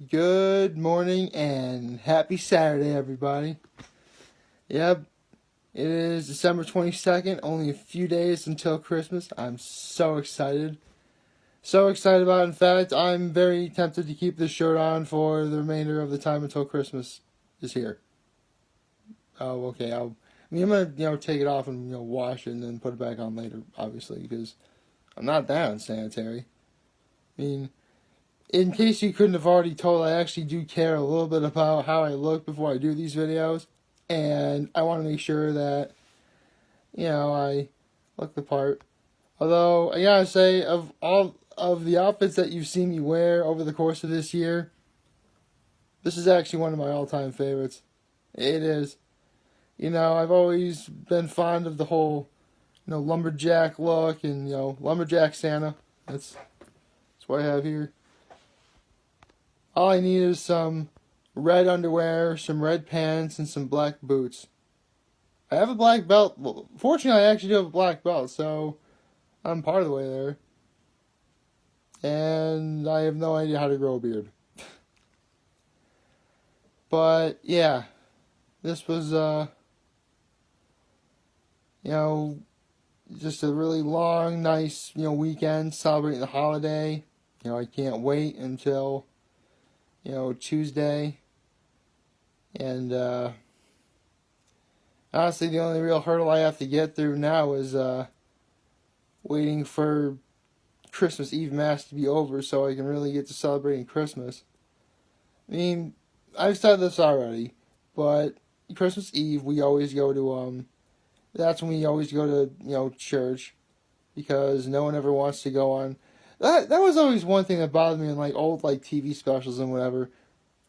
Good morning and happy Saturday, everybody. Yep, it is December 22nd, only a few days until Christmas. I'm so excited. So excited about it. In fact, I'm very tempted to keep this shirt on for the remainder of the time until Christmas is here. Oh, okay. I'm gonna, take it off and, wash it and then put it back on later, obviously, because I'm not that unsanitary. I mean, in case you couldn't have already told, I actually do care a little bit about how I look before I do these videos. And I want to make sure that, I look the part. Although, I gotta say, of all of the outfits that you've seen me wear over the course of this year, this is actually one of my all-time favorites. It is. I've always been fond of the whole, lumberjack look and, lumberjack Santa. That's what I have here. All I need is some red underwear, some red pants, and some black boots. I have a black belt. Well, fortunately, I actually do have a black belt, so I'm part of the way there. And I have no idea how to grow a beard. But, yeah. This was, just a really long, nice, weekend celebrating the holiday. I can't wait until Tuesday. And honestly, the only real hurdle I have to get through now is waiting for Christmas Eve Mass to be over so I can really get to celebrating Christmas. I mean, I've said this already, but Christmas Eve we always go to, that's when we always go to, church, because no one ever wants to go on. That was always one thing that bothered me in old TV specials and whatever.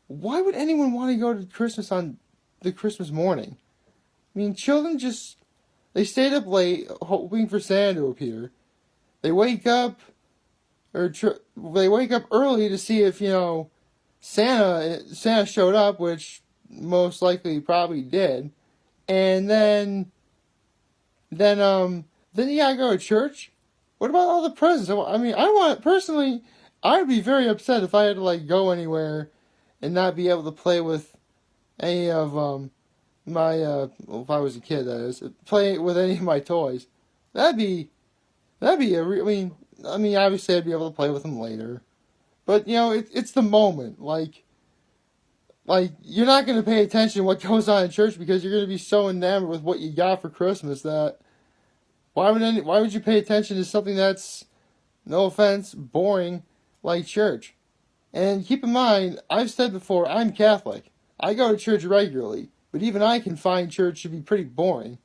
Why would anyone want to go to Christmas on the Christmas morning? I mean, children they stayed up late hoping for Santa to appear. They wake up early to see if, Santa showed up, which most likely probably did. And then you gotta go to church. What about all the presents? I mean, personally, I'd be very upset if I had to go anywhere and not be able to play with any of my if I was a kid, that is, play with any of my toys. That'd be I mean obviously I'd be able to play with them later, but it's the moment. Like you're not going to pay attention to what goes on in church because you're going to be so enamored with what you got for Christmas that why would you pay attention to something that's, no offense, boring like church? And keep in mind, I've said before, I'm Catholic. I go to church regularly, but even I can find church to be pretty boring.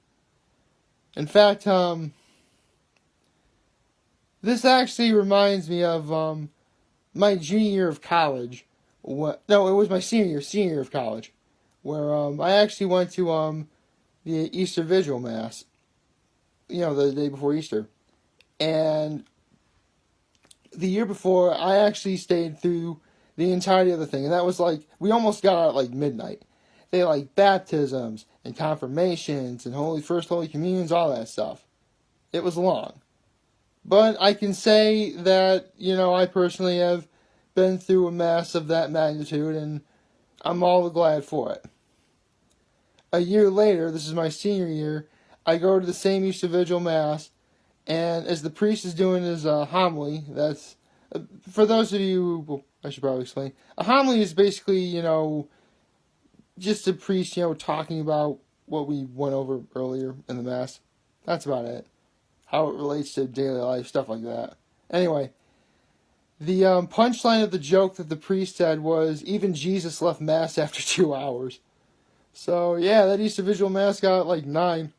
In fact, this actually reminds me of my junior year of college. No, it was my senior year of college, where I actually went to the Easter Vigil Mass, the day before Easter. And the year before, I actually stayed through the entirety of the thing. And that was we almost got out at midnight. They had baptisms and confirmations and First Holy Communions, all that stuff. It was long. But I can say that, I personally have been through a mass of that magnitude, and I'm all glad for it. A year later, this is my senior year, I go to the same Easter Vigil Mass, and as the priest is doing his homily, that's, for those of you, well, I should probably explain. A homily is basically, just a priest, talking about what we went over earlier in the Mass. That's about it. How it relates to daily life, stuff like that. Anyway, the punchline of the joke that the priest said was, even Jesus left Mass after 2 hours. So, yeah, that Easter Vigil Mass got 9.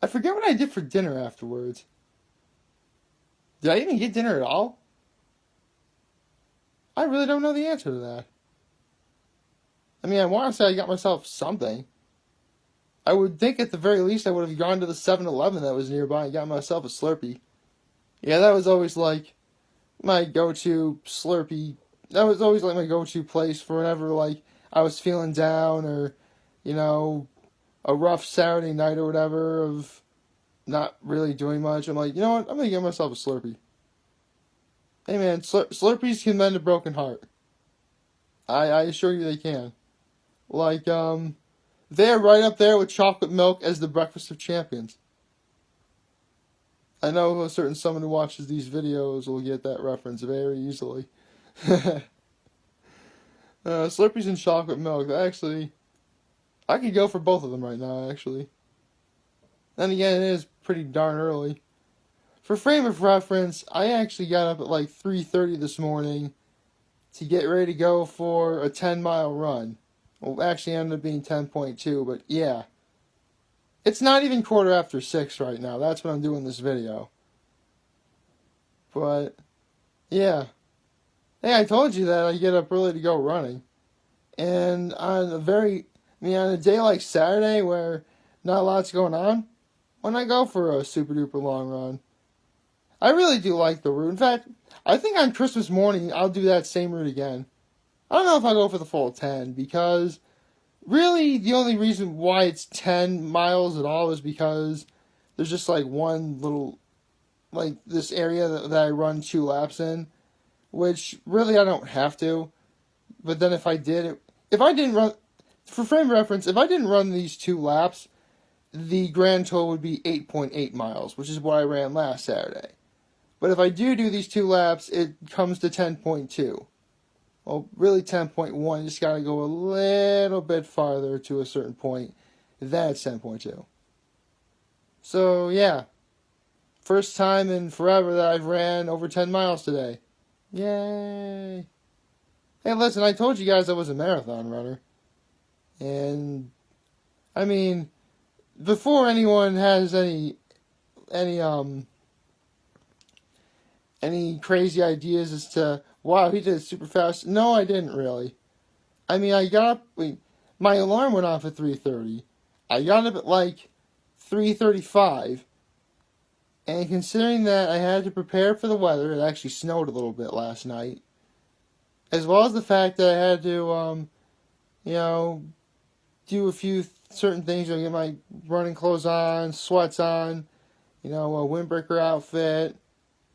I forget what I did for dinner afterwards. Did I even get dinner at all? I really don't know the answer to that. I mean, I want to say I got myself something. I would think at the very least I would have gone to the 7-Eleven that was nearby and got myself a Slurpee. Yeah, that was always my go-to Slurpee. That was always my go-to place for whenever I was feeling down or, a rough Saturday night or whatever of not really doing much. I'm you know what? I'm going to get myself a Slurpee. Hey man, Slurpees can mend a broken heart. I assure you they can. Like, they're right up there with chocolate milk as the breakfast of champions. I know a certain someone who watches these videos will get that reference very easily. Slurpees and chocolate milk. Actually, I could go for both of them right now, actually. Then again, it is pretty darn early. For frame of reference, I actually got up at like 3:30 this morning to get ready to go for a 10-mile run. Well, actually ended up being 10.2, but yeah. It's not even 6:15 right now. That's when I'm doing this video. But, yeah. Hey, I told you that I get up early to go running. And on on a day like Saturday where not a lot's going on, when I go for a super duper long run, I really do like the route. In fact, I think on Christmas morning I'll do that same route again. I don't know if I'll go for the full 10 because really the only reason why it's 10 miles at all is because there's just like one little, like this area that I run 2 laps in, which really I don't have to. But then if I didn't run, for frame reference, if I didn't run these 2 laps, the grand total would be 8.8 miles, which is what I ran last Saturday. But if I do these 2 laps, it comes to 10.2. Well, really 10.1. You just got to go a little bit farther to a certain point. Then it's 10.2. So, yeah. First time in forever that I've ran over 10 miles today. Yay. Hey, listen, I told you guys I was a marathon runner. And, I mean, before anyone has any crazy ideas as to, wow, he did it super fast. No, I didn't really. I mean, I got up, my alarm went off at 3:30. I got up at like 3:35. And considering that I had to prepare for the weather, it actually snowed a little bit last night. As well as the fact that I had to, do a few certain things, get my running clothes on, sweats on, a windbreaker outfit,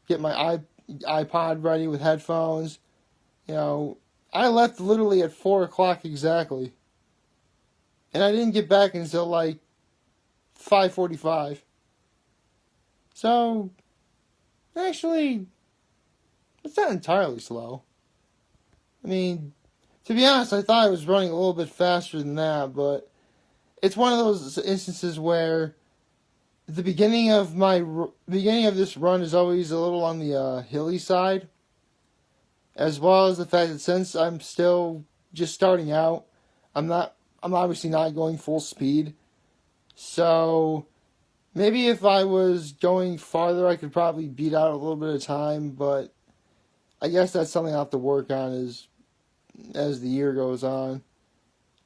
get my iPod ready with headphones. I left literally at 4 o'clock exactly. And I didn't get back until like 5:45. So, actually, it's not entirely slow. I mean, to be honest, I thought I was running a little bit faster than that, but it's one of those instances where the beginning of this run is always a little on the hilly side, as well as the fact that since I'm still just starting out, I'm obviously not going full speed. So maybe if I was going farther, I could probably beat out a little bit of time, but I guess that's something I'll have to work on as the year goes on.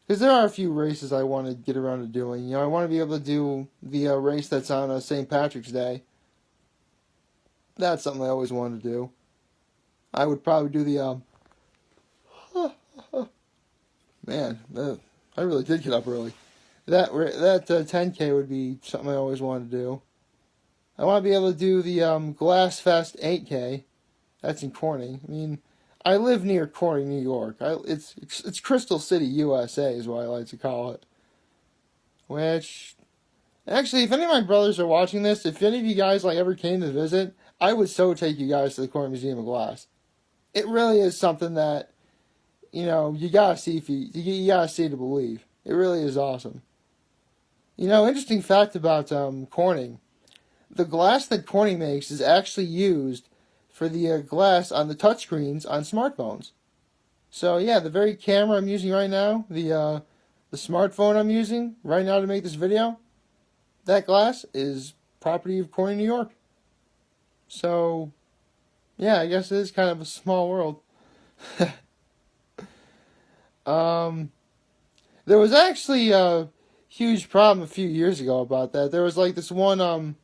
Because there are a few races I want to get around to doing. I want to be able to do the race that's on St. Patrick's Day. That's something I always wanted to do. I would probably do the, man, I really did get up early. That 10K would be something I always wanted to do. I want to be able to do the Glass Fest 8K. That's in Corning. I mean, I live near Corning, New York. It's Crystal City, USA is what I like to call it. Which, actually, if any of my brothers are watching this, if any of you guys ever came to visit, I would so take you guys to the Corning Museum of Glass. It really is something that, you gotta see you gotta see to believe. It really is awesome. Interesting fact about Corning. The glass that Corning makes is actually used for the glass on the touchscreens on smartphones. So yeah, the very camera I'm using right now, the smartphone I'm using right now to make this video, that glass is property of Corning, New York. So yeah, I guess it is kind of a small world. There was actually a huge problem a few years ago about that. There was this one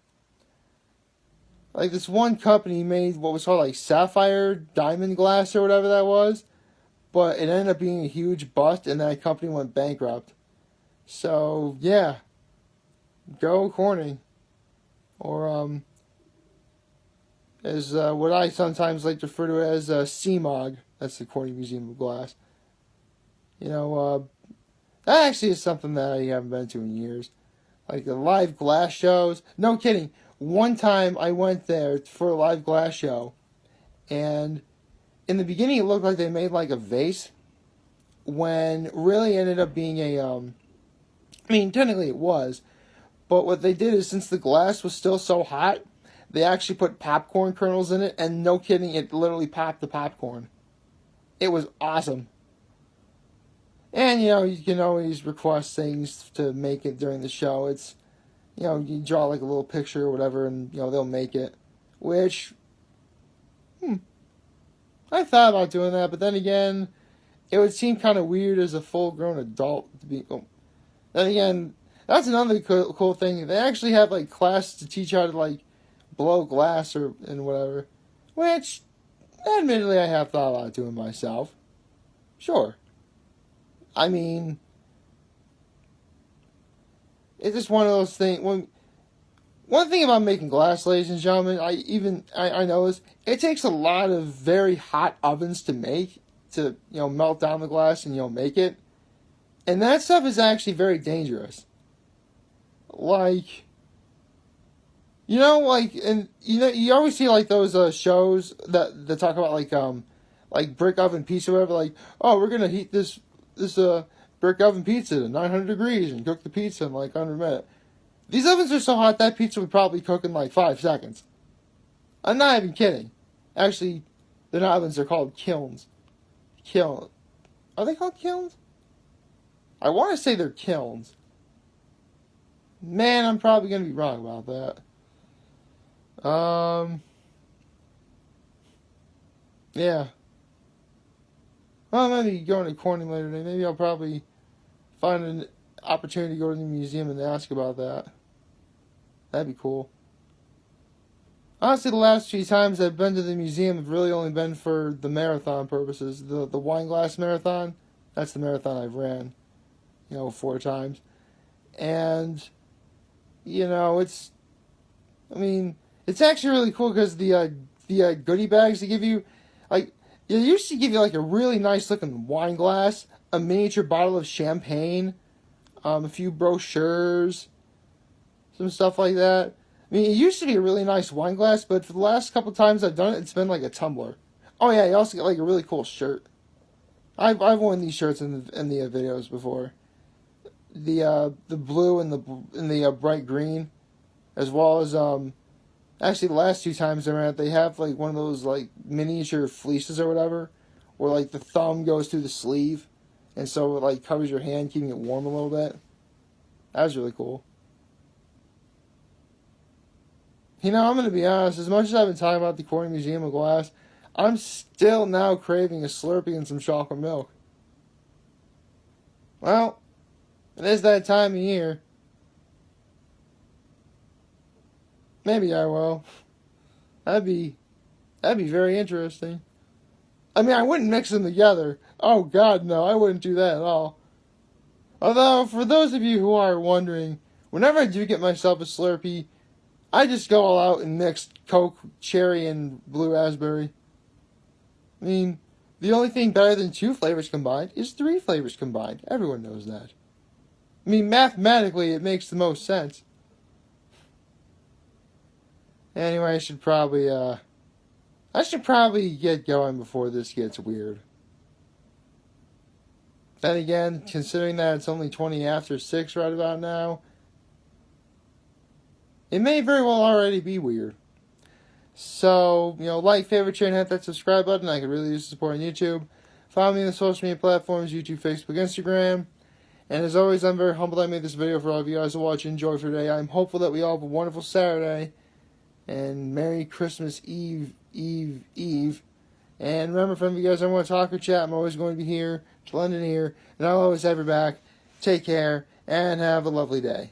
company made what was called sapphire diamond glass or whatever that was, but it ended up being a huge bust and that company went bankrupt. So yeah, go Corning, or as what I sometimes like to refer to as CMOG. That's the Corning Museum of Glass. You know, that actually is something that I haven't been to in years. Like the live glass shows. No kidding. One time I went there for a live glass show, and in the beginning it looked like they made like a vase, when really ended up being a I mean, technically it was, but what they did is, since the glass was still so hot, they actually put popcorn kernels in it, and no kidding, it literally popped the popcorn. It was awesome. And, you can always request things to make it during the show. It's, you draw like a little picture or whatever, and, they'll make it. Which, I thought about doing that, but then again, it would seem kind of weird as a full-grown adult to be. Oh. Then again, that's another cool thing. They actually have like class to teach how to like blow glass and whatever, which, admittedly, I have thought about doing myself. Sure. I mean, it's just one of those things. One thing about making glass, ladies and gentlemen, I know this. It takes a lot of very hot ovens to make, to melt down the glass and make it, and that stuff is actually very dangerous. Like, and you always see like those shows that talk about like brick oven pizza or whatever. Like, oh, we're gonna heat this brick oven pizza to 900 degrees and cook the pizza in like under a minute. These ovens are so hot that pizza would probably cook in like 5 seconds. I'm not even kidding. Actually, they're not ovens, they're called kilns. Are they called kilns? I want to say they're kilns. Man, I'm probably going to be wrong about that. Yeah. Well, maybe going to Corning later today. Maybe I'll probably find an opportunity to go to the museum and ask about that. That'd be cool. Honestly, the last few times I've been to the museum have really only been for the marathon purposes. The wine glass marathon, that's the marathon I've ran, 4 times. And, it's actually really cool because the goodie bags they give you, like, they used to give you like a really nice looking wine glass, a miniature bottle of champagne, a few brochures, some stuff like that. I mean, it used to be a really nice wine glass, but for the last couple times I've done it, it's been like a tumbler. Oh yeah, you also get like a really cool shirt. I've worn these shirts in the videos before. The blue and the bright green, as well as actually the last 2 times I ran it, they have like one of those like miniature fleeces or whatever, where like the thumb goes through the sleeve, and so it like covers your hand, keeping it warm a little bit. That was really cool. I'm going to be honest, as much as I've been talking about the Corning Museum of Glass, I'm still now craving a Slurpee and some chocolate milk. Well, it is that time of year. Maybe I will. That'd be very interesting. I mean, I wouldn't mix them together. Oh God, no, I wouldn't do that at all. Although, for those of you who are wondering, whenever I do get myself a Slurpee, I just go all out and mix Coke, cherry, and blue raspberry. I mean, the only thing better than 2 flavors combined is 3 flavors combined. Everyone knows that. I mean, mathematically, it makes the most sense. Anyway, I should probably get going before this gets weird. Then again, considering that it's only 20 after 6 right about now, it may very well already be weird. So, like, favorite, share, and hit that subscribe button. I could really use the support on YouTube. Follow me on the social media platforms, YouTube, Facebook, Instagram. And as always, I'm very humbled I made this video for all of you guys to watch and enjoy for today. I'm hopeful that we all have a wonderful Saturday. And Merry Christmas Eve. And remember, if any of you guys ever want to talk or chat, I'm always going to be here to lend an ear. And I'll always have your back. Take care, and have a lovely day.